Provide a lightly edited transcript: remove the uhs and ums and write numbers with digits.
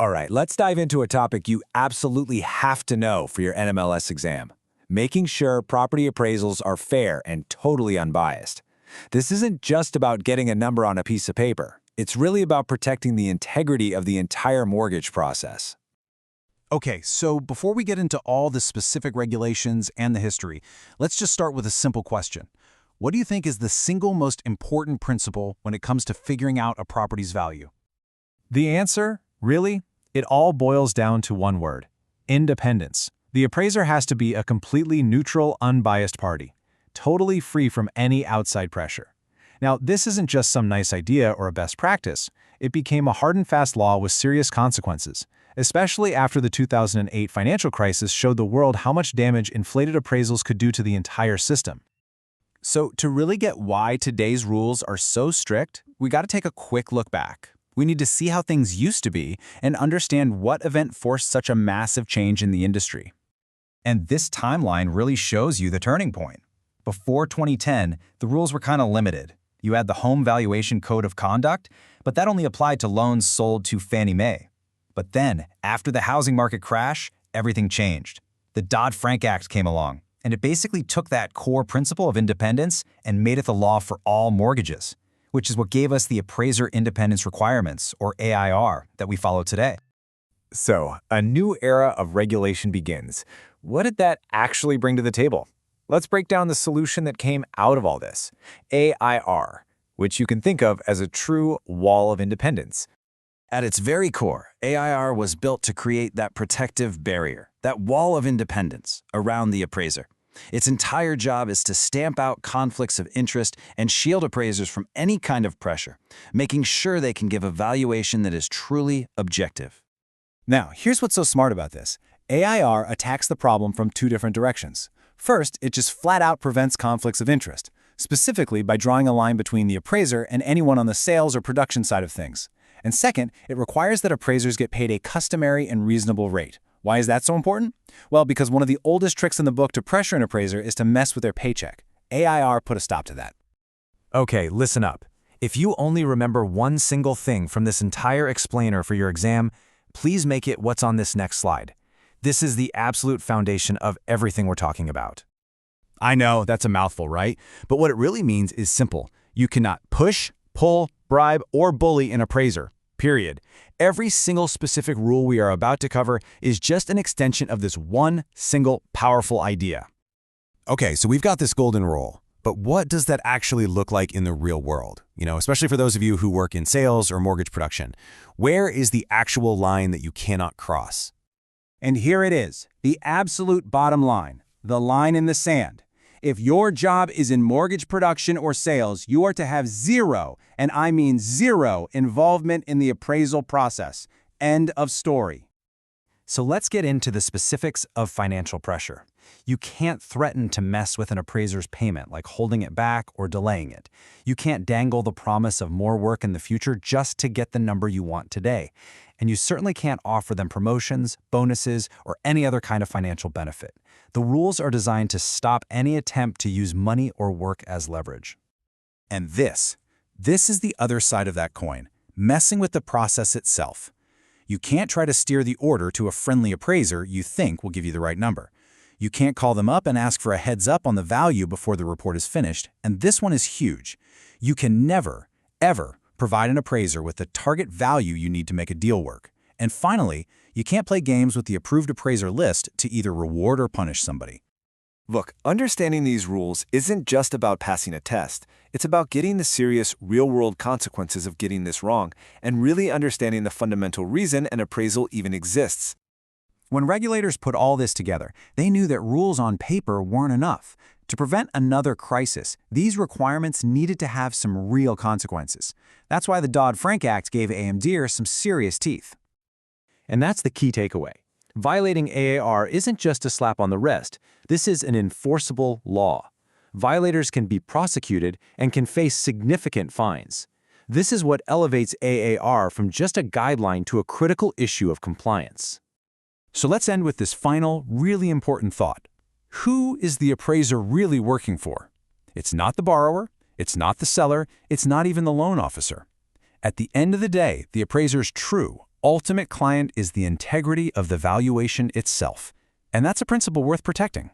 All right, let's dive into a topic you absolutely have to know for your NMLS exam. Making sure property appraisals are fair and totally unbiased. This isn't just about getting a number on a piece of paper. It's really about protecting the integrity of the entire mortgage process. Okay, so before we get into all the specific regulations and the history, let's just start with a simple question. What do you think is the single most important principle when it comes to figuring out a property's value? The answer, really, it all boils down to one word: independence. The appraiser has to be a completely neutral, unbiased party, totally free from any outside pressure. Now, this isn't just some nice idea or a best practice. It became a hard and fast law with serious consequences, especially after the 2008 financial crisis showed the world how much damage inflated appraisals could do to the entire system. So to really get why today's rules are so strict, we got to take a quick look back. We need to see how things used to be and understand what event forced such a massive change in the industry. And this timeline really shows you the turning point. Before 2010, the rules were kind of limited. You had the Home Valuation Code of Conduct, but that only applied to loans sold to Fannie Mae. But then, after the housing market crash, everything changed. The Dodd-Frank Act came along, and it basically took that core principle of independence and made it the law for all mortgages, which is what gave us the Appraiser Independence Requirements, or AIR, that we follow today. So, a new era of regulation begins. What did that actually bring to the table? Let's break down the solution that came out of all this: AIR, which you can think of as a true wall of independence. At its very core, AIR was built to create that protective barrier, that wall of independence around the appraiser. Its entire job is to stamp out conflicts of interest and shield appraisers from any kind of pressure, making sure they can give a valuation that is truly objective. Now, here's what's so smart about this. AIR attacks the problem from two different directions. First, it just flat out prevents conflicts of interest, specifically by drawing a line between the appraiser and anyone on the sales or production side of things. And second, it requires that appraisers get paid a customary and reasonable rate. Why is that so important? Well, because one of the oldest tricks in the book to pressure an appraiser is to mess with their paycheck. AIR put a stop to that. Okay, listen up. If you only remember one single thing from this entire explainer for your exam, please make it what's on this next slide. This is the absolute foundation of everything we're talking about. I know, that's a mouthful, right? But what it really means is simple. You cannot push, pull, bribe, or bully an appraiser, period. Every single specific rule we are about to cover is just an extension of this one single powerful idea. Okay, so we've got this golden rule, but what does that actually look like in the real world? Especially for those of you who work in sales or mortgage production. Where is the actual line that you cannot cross? And here it is, the absolute bottom line, the line in the sand. If your job is in mortgage production or sales, you are to have zero, and I mean zero, involvement in the appraisal process. End of story. So let's get into the specifics of financial pressure. You can't threaten to mess with an appraiser's payment, like holding it back or delaying it. You can't dangle the promise of more work in the future just to get the number you want today. And you certainly can't offer them promotions, bonuses, or any other kind of financial benefit. The rules are designed to stop any attempt to use money or work as leverage. And this is the other side of that coin, messing with the process itself. You can't try to steer the order to a friendly appraiser you think will give you the right number. You can't call them up and ask for a heads up on the value before the report is finished, and this one is huge. You can never, ever provide an appraiser with the target value you need to make a deal work. And finally, you can't play games with the approved appraiser list to either reward or punish somebody. Look, understanding these rules isn't just about passing a test. It's about getting the serious, real-world consequences of getting this wrong and really understanding the fundamental reason an appraisal even exists. When regulators put all this together, they knew that rules on paper weren't enough. To prevent another crisis, these requirements needed to have some real consequences. That's why the Dodd-Frank Act gave AMDR some serious teeth. And that's the key takeaway. Violating AAR isn't just a slap on the wrist. This is an enforceable law. Violators can be prosecuted and can face significant fines. This is what elevates AAR from just a guideline to a critical issue of compliance. So let's end with this final, really important thought. Who is the appraiser really working for? It's not the borrower, it's not the seller, it's not even the loan officer. At the end of the day, the appraiser's true, ultimate client is the integrity of the valuation itself. And that's a principle worth protecting.